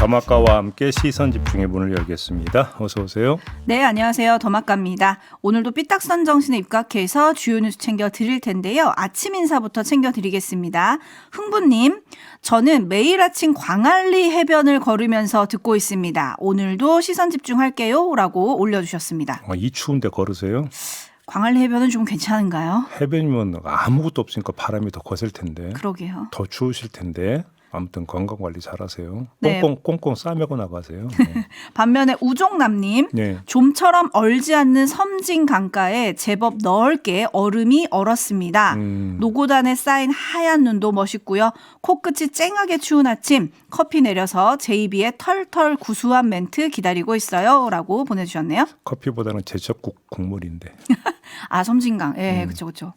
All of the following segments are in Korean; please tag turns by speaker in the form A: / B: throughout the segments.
A: 더마카와 함께 시선 집중의 문을 열겠습니다. 어서 오세요.
B: 네, 안녕하세요. 더마카입니다. 오늘도 삐딱선 정신에 입각해서 주요 뉴스 챙겨드릴 텐데요. 아침 인사부터 챙겨드리겠습니다. 흥부님, 저는 매일 아침 광안리 해변을 걸으면서 듣고 있습니다. 오늘도 시선 집중할게요. 라고 올려주셨습니다.
A: 이 추운데 걸으세요?
B: 광안리 해변은 좀 괜찮은가요?
A: 해변이면 아무것도 없으니까 바람이 더 거셀 텐데.
B: 그러게요.
A: 더 추우실 텐데. 아무튼 건강관리 잘하세요.
B: 네.
A: 꽁꽁 싸매고 나가세요. 네.
B: 반면에 우종남님,
A: 네.
B: 좀처럼 얼지 않는 섬진 강가에 제법 넓게 얼음이 얼었습니다. 노고단에 쌓인 하얀 눈도 멋있고요. 코끝이 쨍하게 추운 아침, 커피 내려서 제 입에 털털 구수한 멘트 기다리고 있어요. 라고 보내주셨네요.
A: 커피보다는 제첩국 국물인데.
B: 아, 섬진강. 예, 그쵸, 그쵸.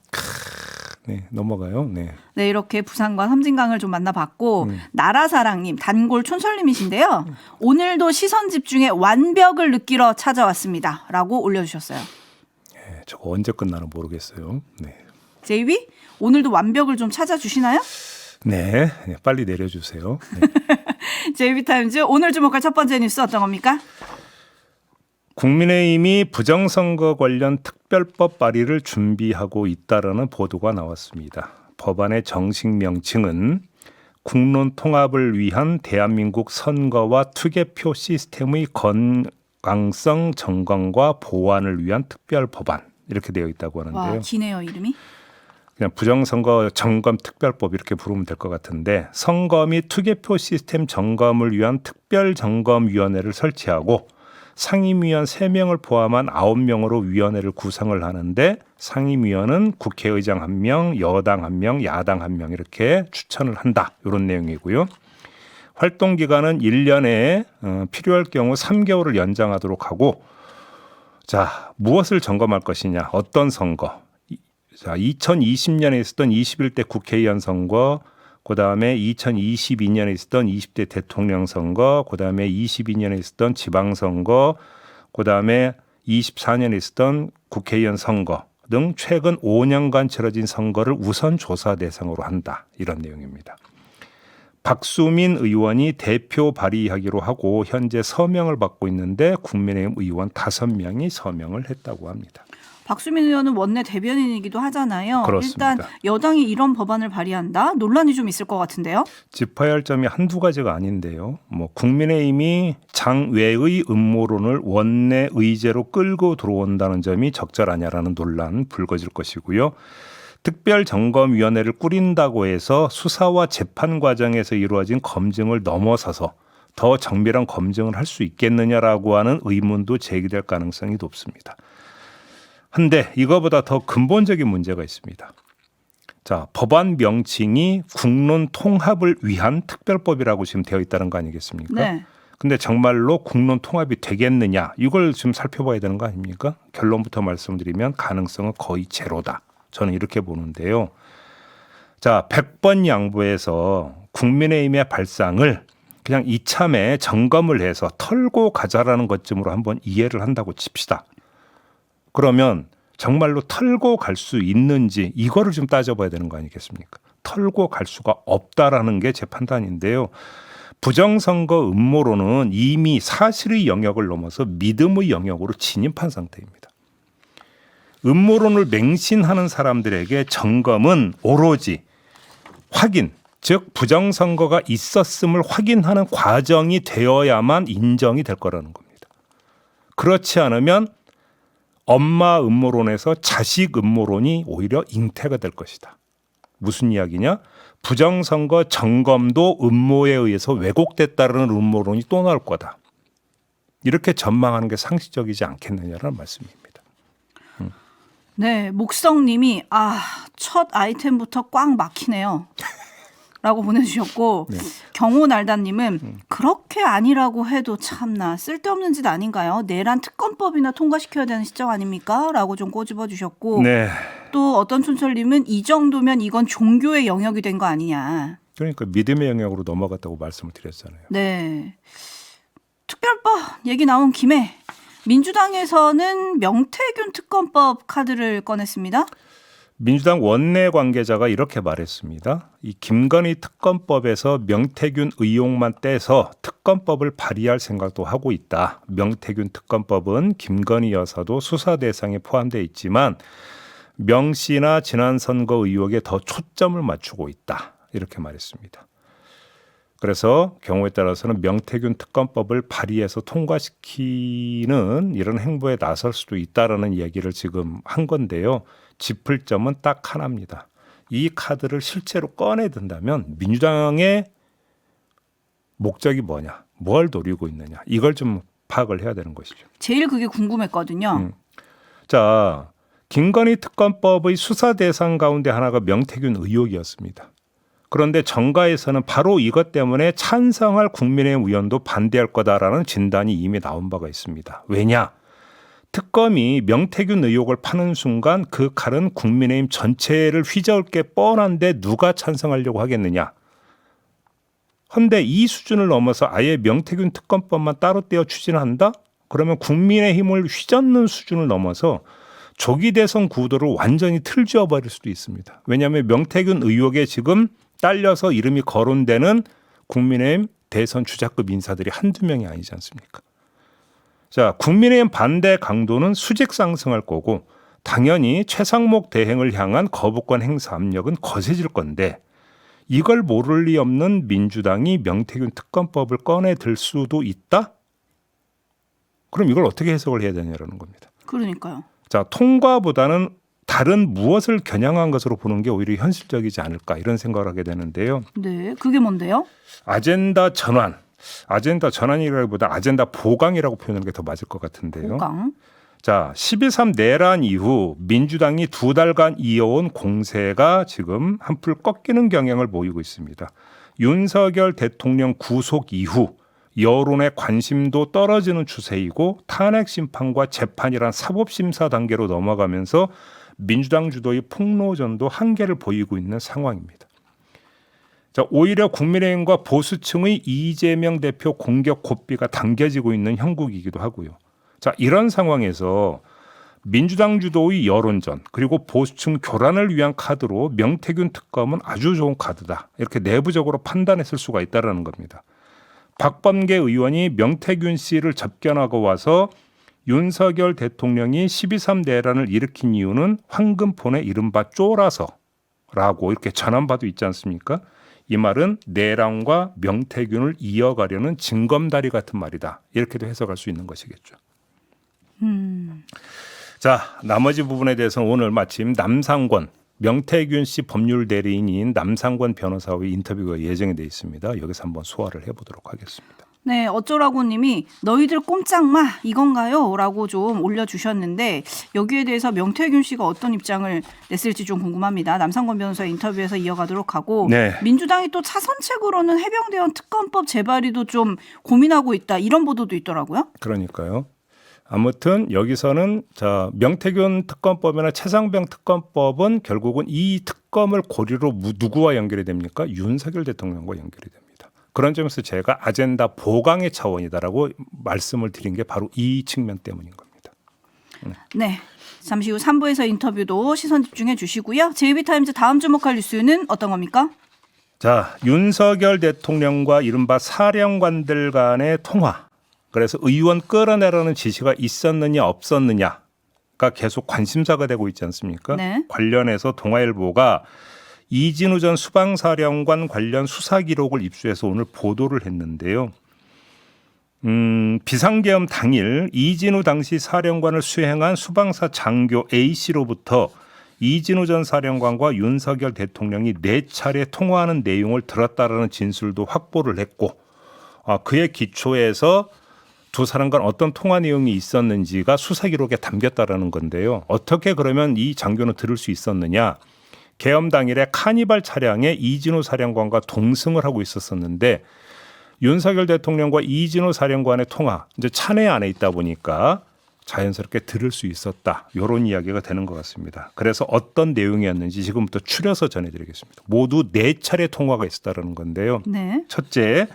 A: 네, 넘어가요. 네.
B: 네, 이렇게 부산과 섬진강을 좀 만나봤고 나라사랑님, 단골 촌설님이신데요. 오늘도 시선 집중의 완벽을 느끼러 찾아왔습니다. 라고 올려주셨어요.
A: 네, 저거 언제 끝나나 모르겠어요. 네.
B: 제이비, 오늘도 완벽을 좀 찾아주시나요?
A: 네, 빨리 내려주세요. 네.
B: 제이비타임즈 오늘 주목할 첫 번째 뉴스 어떤 겁니까?
A: 국민의힘이 부정선거 관련 특별법 발의를 준비하고 있다라는 보도가 나왔습니다. 법안의 정식 명칭은 국론 통합을 위한 대한민국 선거와 투개표 시스템의 건강성 점검과 보완을 위한 특별 법안 이렇게 되어 있다고 하는데요.
B: 와, 기네요 이름이.
A: 그냥 부정선거 점검 특별법 이렇게 부르면 될 것 같은데 선거 및 투개표 시스템 점검을 위한 특별점검위원회를 설치하고 상임위원 3명을 포함한 9명으로 위원회를 구성을 하는데 상임위원은 국회의장 1명, 여당 1명, 야당 1명 이렇게 추천을 한다. 이런 내용이고요. 활동 기간은 1년에 필요할 경우 3개월을 연장하도록 하고 자, 무엇을 점검할 것이냐. 어떤 선거. 자, 2020년에 있었던 21대 국회의원 선거, 그다음에 2022년에 있었던 20대 대통령 선거, 그다음에 22년에 있었던 지방선거, 그다음에 24년에 있었던 국회의원 선거 등 최근 5년간 치러진 선거를 우선 조사 대상으로 한다. 이런 내용입니다. 박수민 의원이 대표 발의하기로 하고 현재 서명을 받고 있는데 국민의힘 의원 5명이 서명을 했다고 합니다.
B: 박수민 의원은 원내 대변인이기도 하잖아요.
A: 그렇습니다.
B: 일단 여당이 이런 법안을 발의한다? 논란이 좀 있을 것 같은데요.
A: 짚어야 할 점이 한두 가지가 아닌데요. 국민의힘이 장외의 음모론을 원내 의제로 끌고 들어온다는 점이 적절하냐라는 논란 불거질 것이고요. 특별점검위원회를 꾸린다고 해서 수사와 재판 과정에서 이루어진 검증을 넘어서서 더 정밀한 검증을 할 수 있겠느냐라고 하는 의문도 제기될 가능성이 높습니다. 한데 이거보다 더 근본적인 문제가 있습니다. 자, 법안 명칭이 국론 통합을 위한 특별법이라고 지금 되어 있다는 거 아니겠습니까?
B: 네.
A: 근데 정말로 국론 통합이 되겠느냐 이걸 지금 살펴봐야 되는 거 아닙니까? 결론부터 말씀드리면 가능성은 거의 제로다. 저는 이렇게 보는데요. 자, 100번 양보해서 국민의힘의 발상을 그냥 이참에 점검을 해서 털고 가자라는 것쯤으로 한번 이해를 한다고 칩시다. 그러면 정말로 털고 갈 수 있는지 이거를 좀 따져봐야 되는 거 아니겠습니까? 털고 갈 수가 없다라는 게 제 판단인데요. 부정선거 음모론은 이미 사실의 영역을 넘어서 믿음의 영역으로 진입한 상태입니다. 음모론을 맹신하는 사람들에게 점검은 오로지 확인, 즉 부정선거가 있었음을 확인하는 과정이 되어야만 인정이 될 거라는 겁니다. 그렇지 않으면 엄마 음모론에서 자식 음모론이 오히려 잉태가 될 것이다. 무슨 이야기냐? 부정선거 점검도 음모에 의해서 왜곡됐다는 음모론이 또 나올 거다. 이렇게 전망하는 게 상식적이지 않겠느냐는 말씀입니다.
B: 네, 목성님이 첫 아이템부터 꽉 막히네요. 라고 보내주셨고
A: 네.
B: 경호날다님은 그렇게 아니라고 해도 참나 쓸데없는 짓 아닌가요? 내란 특검법이나 통과시켜야 되는 시점 아닙니까? 라고 좀 꼬집어 주셨고
A: 네.
B: 또 어떤 촌철님은 이 정도면 이건 종교의 영역이 된 거 아니냐.
A: 그러니까 믿음의 영역으로 넘어갔다고 말씀을 드렸잖아요.
B: 네. 특별법 얘기 나온 김에 민주당에서는 명태균 특검법 카드를 꺼냈습니다.
A: 민주당 원내 관계자가 이렇게 말했습니다. 이 김건희 특검법에서 명태균 의혹만 떼서 특검법을 발의할 생각도 하고 있다. 명태균 특검법은 김건희 여사도 수사 대상에 포함되어 있지만 명 씨나 지난 선거 의혹에 더 초점을 맞추고 있다. 이렇게 말했습니다. 그래서 경우에 따라서는 명태균 특검법을 발의해서 통과시키는 이런 행보에 나설 수도 있다라는 얘기를 지금 한 건데요. 짚을 점은 딱 하나입니다. 이 카드를 실제로 꺼내든다면 민주당의 목적이 뭐냐, 뭘 노리고 있느냐, 이걸 좀 파악을 해야 되는 것이죠.
B: 제일 그게 궁금했거든요.
A: 자, 김건희 특검법의 수사 대상 가운데 하나가 명태균 의혹이었습니다. 그런데 정가에서는 바로 이것 때문에 찬성할 국민의힘 의원도 반대할 거다라는 진단이 이미 나온 바가 있습니다. 왜냐? 특검이 명태균 의혹을 파는 순간 그 칼은 국민의힘 전체를 휘저을 게 뻔한데 누가 찬성하려고 하겠느냐? 헌데 이 수준을 넘어서 아예 명태균 특검법만 따로 떼어 추진한다? 그러면 국민의힘을 휘젓는 수준을 넘어서 조기 대선 구도를 완전히 틀지어버릴 수도 있습니다. 왜냐하면 명태균 의혹에 지금 딸려서 이름이 거론되는 국민의힘 대선 주자급 인사들이 한두 명이 아니지 않습니까? 자, 국민의힘 반대 강도는 수직 상승할 거고 당연히 최상목 대행을 향한 거부권 행사 압력은 거세질 건데 이걸 모를 리 없는 민주당이 명태균 특검법을 꺼내 들 수도 있다? 그럼 이걸 어떻게 해석을 해야 되냐라는 겁니다.
B: 그러니까요.
A: 자, 통과보다는 다른 무엇을 겨냥한 것으로 보는 게 오히려 현실적이지 않을까 이런 생각을 하게 되는데요.
B: 네, 그게 뭔데요?
A: 아젠다 전환이라기보다 아젠다 보강이라고 표현하는 게 더 맞을 것 같은데요.
B: 보강.
A: 자, 12.3 내란 이후 민주당이 2달간 이어온 공세가 지금 한풀 꺾이는 경향을 보이고 있습니다. 윤석열 대통령 구속 이후 여론의 관심도 떨어지는 추세이고 탄핵 심판과 재판이란 사법심사 단계로 넘어가면서 민주당 주도의 폭로전도 한계를 보이고 있는 상황입니다. 자, 오히려 국민의힘과 보수층의 이재명 대표 공격 고삐가 당겨지고 있는 형국이기도 하고요. 자, 이런 상황에서 민주당 주도의 여론전 그리고 보수층 교란을 위한 카드로 명태균 특검은 아주 좋은 카드다. 이렇게 내부적으로 판단했을 수가 있다는 겁니다. 박범계 의원이 명태균 씨를 접견하고 와서 윤석열 대통령이 12.3 내란을 일으킨 이유는 황금폰에 이른바 쫄아서라고 이렇게 전한 바도 있지 않습니까? 이 말은 내란과 명태균을 이어가려는 징검다리 같은 말이다. 이렇게도 해석할 수 있는 것이겠죠. 자, 나머지 부분에 대해서는 오늘 마침 남상권 명태균 씨 법률 대리인인 남상권 변호사의 인터뷰가 예정이 돼 있습니다. 여기서 한번 소화를 해보도록 하겠습니다.
B: 네, 어쩌라고 님이 너희들 꼼짝마 이건가요? 라고 좀 올려주셨는데 여기에 대해서 명태균 씨가 어떤 입장을 냈을지 좀 궁금합니다. 남상권 변호사의 인터뷰에서 이어가도록 하고
A: 네.
B: 민주당이 또 차선책으로는 해병대원 특검법 재발의도 좀 고민하고 있다. 이런 보도도 있더라고요.
A: 그러니까요. 아무튼 여기서는 자, 명태균 특검법이나 최상병 특검법은 결국은 이 특검을 고리로 누구와 연결이 됩니까? 윤석열 대통령과 연결이 됩니다. 그런 점에서 제가 아젠다 보강의 차원이다라고 말씀을 드린 게 바로 이 측면 때문인 겁니다.
B: 네. 잠시 후 3부에서 인터뷰도 시선 집중해 주시고요. JB타임즈 다음 주목할 뉴스는 어떤 겁니까?
A: 자, 윤석열 대통령과 이른바 사령관들 간의 통화. 그래서 의원 끌어내라는 지시가 있었느냐 없었느냐가 계속 관심사가 되고 있지 않습니까?
B: 네.
A: 관련해서 동아일보가 이진우 전 수방사령관 관련 수사 기록을 입수해서 오늘 보도를 했는데요. 비상계엄 당일 이진우 당시 사령관을 수행한 수방사 장교 A씨로부터 이진우 전 사령관과 윤석열 대통령이 4차례 통화하는 내용을 들었다라는 진술도 확보를 했고 그의 기초에서 두 사람 간 어떤 통화 내용이 있었는지가 수사 기록에 담겼다라는 건데요. 어떻게 그러면 이 장교는 들을 수 있었느냐? 계엄 당일에 카니발 차량에 이진우 사령관과 동승을 하고 있었었는데 윤석열 대통령과 이진우 사령관의 통화 이제 차내 안에 있다 보니까 자연스럽게 들을 수 있었다. 이런 이야기가 되는 것 같습니다. 그래서 어떤 내용이었는지 지금부터 추려서 전해드리겠습니다. 모두 4차례 통화가 있었다는 건데요.
B: 네.
A: 첫째,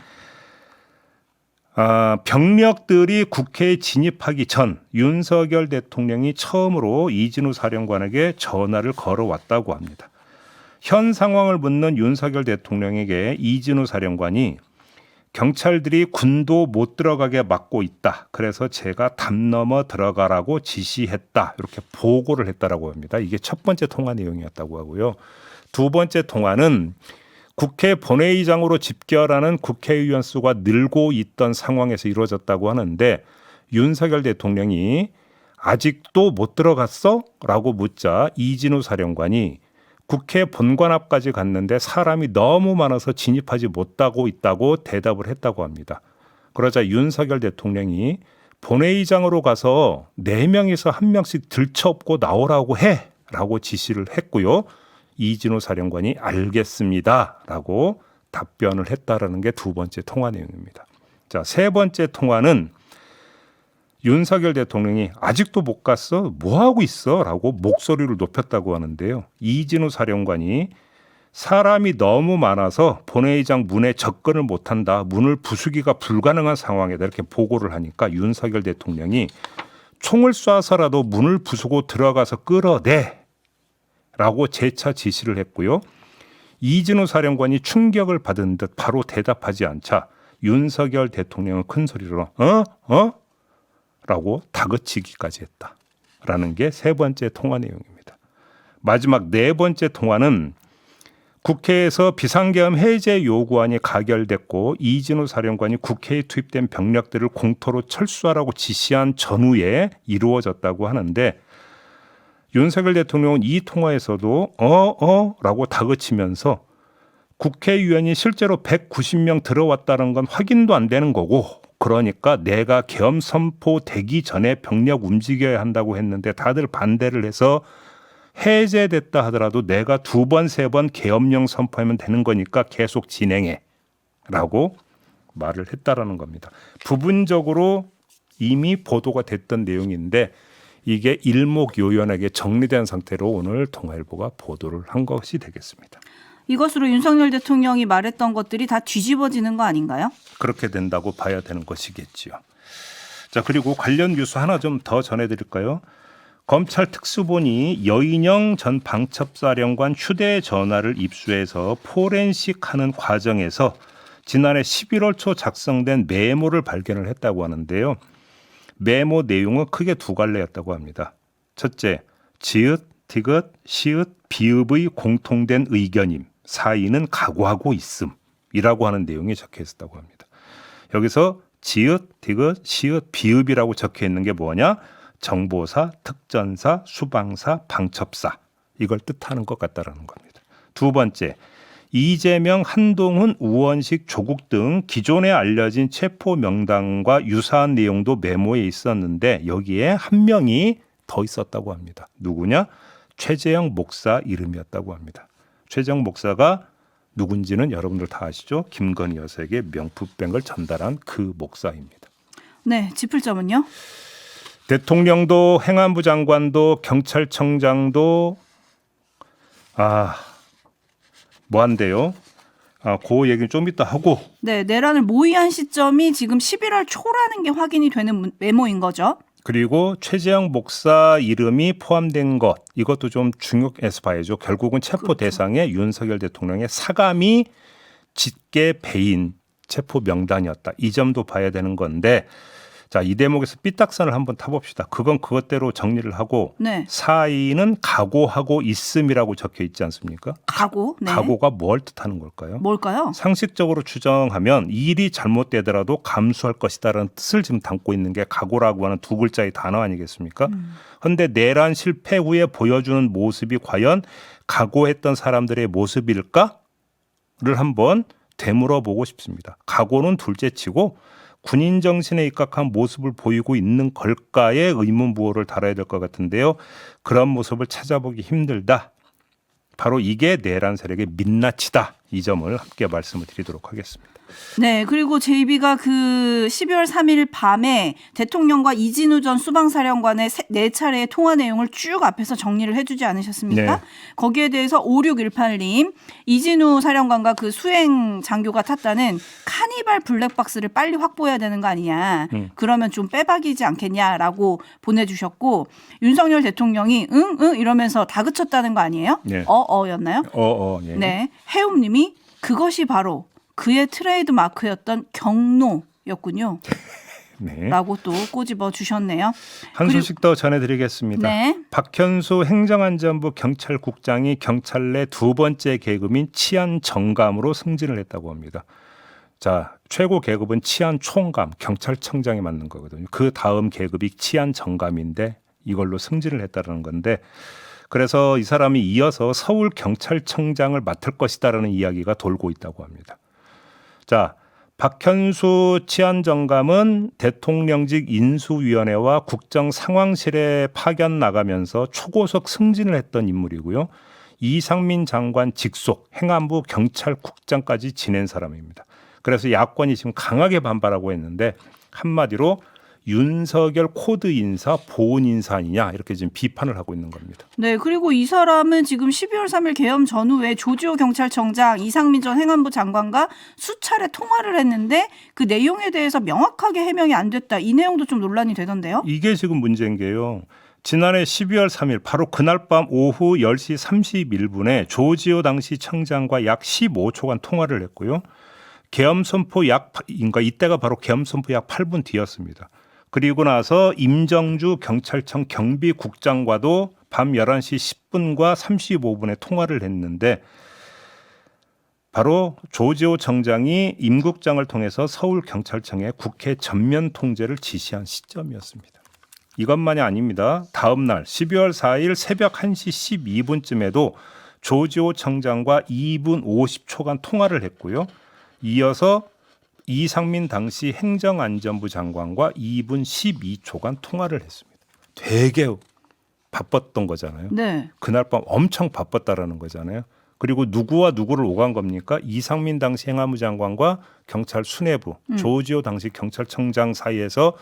A: 병력들이 국회에 진입하기 전 윤석열 대통령이 처음으로 이진우 사령관에게 전화를 걸어왔다고 합니다. 현 상황을 묻는 윤석열 대통령에게 이진우 사령관이 경찰들이 군도 못 들어가게 막고 있다. 그래서 제가 담 넘어 들어가라고 지시했다. 이렇게 보고를 했다라고 합니다. 이게 첫 번째 통화 내용이었다고 하고요. 두 번째 통화는 국회 본회의장으로 집결하는 국회의원 수가 늘고 있던 상황에서 이루어졌다고 하는데 윤석열 대통령이 아직도 못 들어갔어? 라고 묻자 이진우 사령관이 국회 본관 앞까지 갔는데 사람이 너무 많아서 진입하지 못하고 있다고 대답을 했다고 합니다. 그러자 윤석열 대통령이 본회의장으로 가서 4명에서 1명씩 들쳐업고 나오라고 해 라고 지시를 했고요. 이진우 사령관이 알겠습니다 라고 답변을 했다라는 게 두 번째 통화 내용입니다. 자, 세 번째 통화는 윤석열 대통령이 아직도 못 갔어? 뭐 하고 있어? 라고 목소리를 높였다고 하는데요. 이진우 사령관이 사람이 너무 많아서 본회의장 문에 접근을 못한다. 문을 부수기가 불가능한 상황이다. 이렇게 보고를 하니까 윤석열 대통령이 총을 쏴서라도 문을 부수고 들어가서 끌어내 라고 재차 지시를 했고요. 이진우 사령관이 충격을 받은 듯 바로 대답하지 않자 윤석열 대통령은 큰 소리로 라고 다그치기까지 했다라는 게 세 번째 통화 내용입니다. 마지막 네 번째 통화는 국회에서 비상계엄 해제 요구안이 가결됐고 이진우 사령관이 국회에 투입된 병력들을 공터로 철수하라고 지시한 전후에 이루어졌다고 하는데 윤석열 대통령은 이 통화에서도 라고 다그치면서 국회의원이 실제로 190명 들어왔다는 건 확인도 안 되는 거고 그러니까 내가 계엄 선포되기 전에 병력 움직여야 한다고 했는데 다들 반대를 해서 해제됐다 하더라도 내가 2번, 3번 계엄령 선포하면 되는 거니까 계속 진행해 라고 말을 했다라는 겁니다. 부분적으로 이미 보도가 됐던 내용인데 이게 일목요연하게 정리된 상태로 오늘 동아일보가 보도를 한 것이 되겠습니다.
B: 이것으로 윤석열 대통령이 말했던 것들이 다 뒤집어지는 거 아닌가요?
A: 그렇게 된다고 봐야 되는 것이겠지요. 자, 그리고 관련 뉴스 하나 좀 더 전해드릴까요? 검찰 특수본이 여인영 전 방첩사령관 휴대전화를 입수해서 포렌식하는 과정에서 지난해 11월 초 작성된 메모를 발견을 했다고 하는데요. 메모 내용은 크게 두 갈래였다고 합니다. 첫째, 지읒, 디귿, 시읒, 비읍의 공통된 의견임. 사인은 각오하고 있음이라고 하는 내용이 적혀 있었다고 합니다. 여기서 지읒, 디귿, 시읒, 비읍이라고 적혀 있는 게 뭐냐? 정보사, 특전사, 수방사, 방첩사 이걸 뜻하는 것 같다라는 겁니다. 두 번째, 이재명, 한동훈, 우원식, 조국 등 기존에 알려진 체포 명단과 유사한 내용도 메모에 있었는데 여기에 한 명이 더 있었다고 합니다. 누구냐? 최재형 목사 이름이었다고 합니다. 최재형 목사가 누군지는 여러분들 다 아시죠? 김건희 여사에게 명품백을 전달한 그 목사입니다.
B: 네, 짚을 점은요?
A: 대통령도 행안부 장관도 경찰청장도 뭐한대요? 그 얘기는 좀 이따 하고.
B: 네, 내란을 모의한 시점이 지금 11월 초라는 게 확인이 되는 메모인 거죠.
A: 그리고 최재형 목사 이름이 포함된 것 이것도 좀 중요해서 봐야죠. 결국은 체포
B: 그렇죠.
A: 대상에 윤석열 대통령의 사감이 짙게 배인 체포 명단이었다. 이 점도 봐야 되는 건데 자, 이 대목에서 삐딱선을 한번 타봅시다. 그건 그것대로 정리를 하고
B: 네.
A: 사인은 각오하고 있음이라고 적혀 있지 않습니까?
B: 각오. 네.
A: 각오가 뭘 뜻하는 걸까요?
B: 뭘까요?
A: 상식적으로 추정하면 일이 잘못되더라도 감수할 것이다라는 뜻을 지금 담고 있는 게 각오라고 하는 두 글자의 단어 아니겠습니까? 그런데 내란 실패 후에 보여주는 모습이 과연 각오했던 사람들의 모습일까를 한번 되물어 보고 싶습니다. 각오는 둘째치고 군인 정신에 입각한 모습을 보이고 있는 걸까에 의문부호를 달아야 될 것 같은데요. 그런 모습을 찾아보기 힘들다. 바로 이게 내란 세력의 민낯이다. 이 점을 함께 말씀을 드리도록 하겠습니다.
B: 네, 그리고 JB가 그 12월 3일 밤에 대통령과 이진우 전 수방사령관의 4차례의 통화 내용을 쭉 앞에서 정리를 해주지 않으셨습니까?
A: 네.
B: 거기에 대해서 5618님, 이진우 사령관과 그 수행 장교가 탔다는 카니발 블랙박스를 빨리 확보해야 되는 거 아니냐. 그러면 좀 빼박이지 않겠냐라고 보내주셨고, 윤석열 대통령이 응 이러면서 다그쳤다는 거 아니에요?
A: 네.
B: 였나요?
A: 예.
B: 네, 해움님이 그것이 바로 그의 트레이드 마크였던 경로였군요.
A: 네.
B: 라고 또 꼬집어 주셨네요.
A: 한 소식 더 전해드리겠습니다.
B: 네.
A: 박현수 행정안전부 경찰국장이 경찰 내 두 번째 계급인 치안 정감으로 승진을 했다고 합니다. 자, 최고 계급은 치안 총감, 경찰청장이 맡는 거거든요. 그 다음 계급이 치안 정감인데 이걸로 승진을 했다는 건데, 그래서 이 사람이 이어서 서울 경찰청장을 맡을 것이다라는 이야기가 돌고 있다고 합니다. 자, 박현수 치안정감은 대통령직 인수위원회와 국정상황실에 파견 나가면서 초고속 승진을 했던 인물이고요. 이상민 장관 직속 행안부 경찰국장까지 지낸 사람입니다. 그래서 야권이 지금 강하게 반발하고 있는데, 한마디로 윤석열 코드 인사, 보온 인사 아니냐, 이렇게 지금 비판을 하고 있는 겁니다.
B: 네, 그리고 이 사람은 지금 12월 3일 계엄 전후에 조지호 경찰청장, 이상민 전 행안부 장관과 수차례 통화를 했는데 그 내용에 대해서 명확하게 해명이 안 됐다. 이 내용도 좀 논란이 되던데요.
A: 이게 지금 문제인 게요. 지난해 12월 3일 바로 그날 밤 오후 10시 31분에 조지호 당시 청장과 약 15초간 통화를 했고요. 계엄 선포 그러니까 이때가 바로 계엄 선포 약 8분 뒤였습니다. 그리고 나서 임정주 경찰청 경비국장과도 밤 11시 10분과 35분에 통화를 했는데, 바로 조지호 청장이 임 국장을 통해서 서울경찰청에 국회 전면 통제를 지시한 시점이었습니다. 이것만이 아닙니다. 다음 날 12월 4일 새벽 1시 12분쯤에도 조지호 청장과 2분 50초간 통화를 했고요. 이어서 이상민 당시 행정안전부 장관과 2분 12초간 통화를 했습니다. 되게 바빴던 거잖아요.
B: 네.
A: 그날 밤 엄청 바빴다라는 거잖아요. 그리고 누구와 누구를 오간 겁니까? 이상민 당시 행안부 장관과 경찰 수뇌부, 조지호 당시 경찰청장 사이에서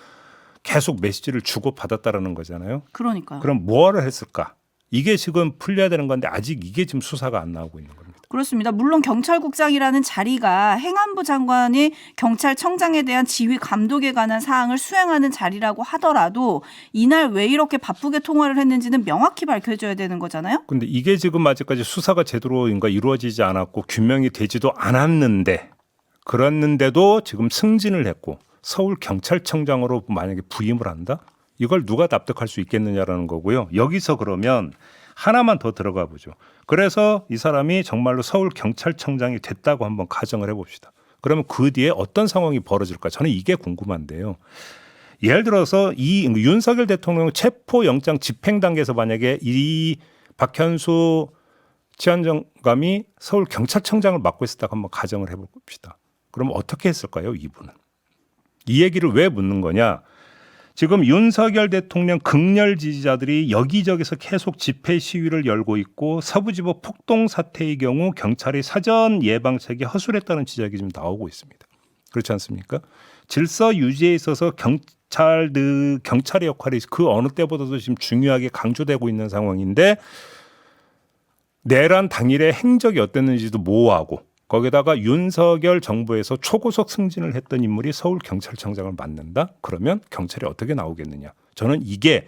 A: 계속 메시지를 주고받았다라는 거잖아요.
B: 그러니까요.
A: 그럼 뭐를 했을까? 이게 지금 풀려야 되는 건데 아직 이게 지금 수사가 안 나오고 있는 겁니다.
B: 그렇습니다. 물론 경찰국장이라는 자리가 행안부 장관이 경찰청장에 대한 지휘 감독에 관한 사항을 수행하는 자리라고 하더라도 이날 왜 이렇게 바쁘게 통화를 했는지는 명확히 밝혀져야 되는 거잖아요.
A: 근데 이게 지금 아직까지 수사가 제대로 이루어지지 않았고 규명이 되지도 않았는데, 그랬는데도 지금 승진을 했고 서울 경찰청장으로 만약에 부임을 한다? 이걸 누가 납득할 수 있겠느냐라는 거고요. 여기서 그러면 하나만 더 들어가 보죠. 그래서 이 사람이 정말로 서울 경찰청장이 됐다고 한번 가정을 해봅시다. 그러면 그 뒤에 어떤 상황이 벌어질까? 저는 이게 궁금한데요. 예를 들어서 이 윤석열 대통령 체포영장 집행 단계에서 만약에 이 박현수 치안정감이 서울 경찰청장을 맡고 있었다고 한번 가정을 해봅시다. 그럼 어떻게 했을까요, 이분은? 이 얘기를 왜 묻는 거냐? 지금 윤석열 대통령 극렬 지지자들이 여기저기서 계속 집회 시위를 열고 있고, 서부지법 폭동 사태의 경우 경찰이 사전 예방책이 허술했다는 지적이 지금 나오고 있습니다. 그렇지 않습니까? 질서 유지에 있어서 경찰의 역할이 그 어느 때보다도 지금 중요하게 강조되고 있는 상황인데, 내란 당일의 행적이 어땠는지도 모호하고, 거기다가 윤석열 정부에서 초고속 승진을 했던 인물이 서울 경찰청장을 맡는다? 그러면 경찰이 어떻게 나오겠느냐? 저는 이게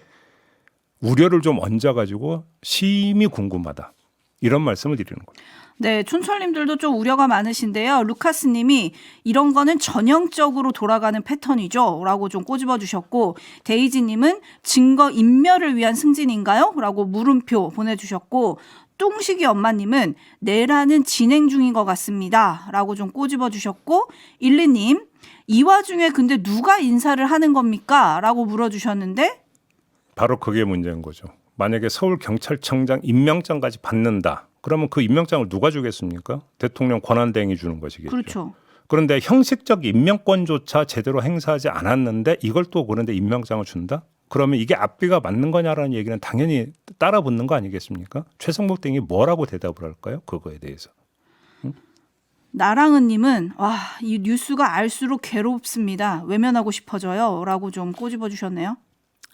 A: 우려를 좀 얹어가지고 심히 궁금하다. 이런 말씀을 드리는 거예요.
B: 네, 촌철님들도 좀 우려가 많으신데요. 루카스님이 이런 거는 전형적으로 돌아가는 패턴이죠 라고 좀 꼬집어 주셨고, 데이지님은 증거 인멸을 위한 승진인가요? 라고 물음표 보내주셨고, 뚱식이 엄마님은 내란은 진행 중인 것 같습니다 라고 좀 꼬집어 주셨고, 일리님 이 와중에 근데 누가 인사를 하는 겁니까? 라고 물어주셨는데,
A: 바로 그게 문제인 거죠. 만약에 서울경찰청장 임명장까지 받는다. 그러면 그 임명장을 누가 주겠습니까? 대통령 권한대행이 주는 것이겠죠.
B: 그렇죠.
A: 그런데 형식적 임명권조차 제대로 행사하지 않았는데 이걸 또 그런데 임명장을 준다? 그러면 이게 앞뒤가 맞는 거냐라는 얘기는 당연히 따라 붙는 거 아니겠습니까? 최성목 등이 뭐라고 대답을 할까요? 그거에 대해서.
B: 나랑은님은 와, 이 뉴스가 알수록 괴롭습니다. 외면하고 싶어져요.라고 좀 꼬집어 주셨네요.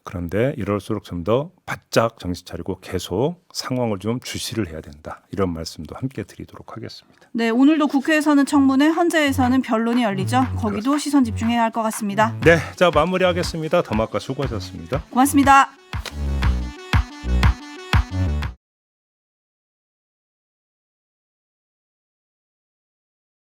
A: 그런데 이럴수록 좀 더 바짝 정신 차리고 계속 상황을 좀 주시를 해야 된다. 이런 말씀도 함께 드리도록 하겠습니다.
B: 네, 오늘도 국회에서는 청문회, 헌재에서는 변론이 열리죠. 거기도 시선 집중해야 할 것 같습니다.
A: 네, 자 마무리하겠습니다. 더마카 수고하셨습니다.
B: 고맙습니다.